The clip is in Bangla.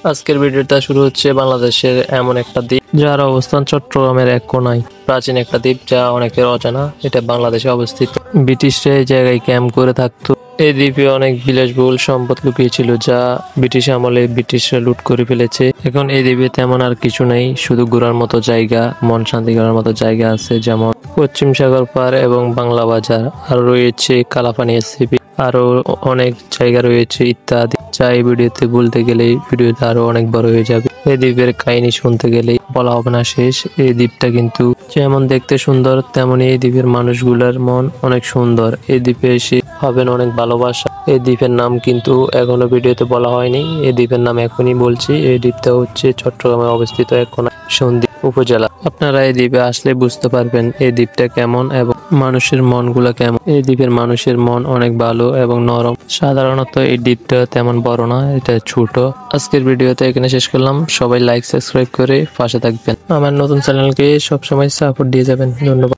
আজকের ভিডিওটা শুরু হচ্ছে বাংলাদেশের এমন একটা দ্বীপ যার অবস্থান চট্টগ্রামের এক কোনায়। প্রাচীন একটা দ্বীপ যা অনেকের অজানা। এটা বাংলাদেশে অবস্থিত। ব্রিটিশরা এই জায়গায় ক্যাম্প করে থাকতো। এই দ্বীপে অনেক বিলাসবহুল সম্পদ লুকিয়ে ছিল, যা ব্রিটিশ আমলে ব্রিটিশরা লুট করে ফেলেছে। এখন এই দ্বীপে তেমন আর কিছু নেই, শুধু ঘোরার মতো জায়গা, মন শান্তি করার মতো জায়গা আছে, যেমন পশ্চিম সাগর পার এবং বাংলা বাজার। আর রয়েছে কালাপানি এসসিপি, আরো অনেক জায়গা রয়েছে ইত্যাদি, যা এই ভিডিওতে বলতে গেলেই ভিডিওটা আরো অনেক বড় হয়ে যাবে। এই দ্বীপের কাহিনী শুনতে গেলেই বলা হবে না শেষ। এই দ্বীপটা কিন্তু যেমন দেখতে সুন্দর, তেমনি এই দ্বীপের মানুষগুলার মন অনেক সুন্দর। এই দ্বীপে এসে পাবেন অনেক ভালোবাসা। এই দ্বীপের নাম কিন্তু এখনো ভিডিওতে বলা হয়নি। এই দ্বীপের নাম এখনই বলছি। এই দ্বীপটা হচ্ছে চট্টগ্রামে অবস্থিত এক কোণা, সন্দ্বীপ উপজেলা। আপনারা এই দ্বীপে আসলে বুঝতে পারবেন এই দ্বীপটা কেমন এবং মানুষের মনগুলা কেমন। এই দ্বীপের মানুষের মন অনেক ভালো এবং নরম। সাধারণত এই দ্বীপটা তেমন বড় না, এটা ছোট। আজকের ভিডিওতে এখানে শেষ করলাম। সবাই লাইক সাবস্ক্রাইব করে পাশে থাকবেন। আমার নতুন চ্যানেলকে সবসময় সাপোর্ট দিয়ে যাবেন। ধন্যবাদ।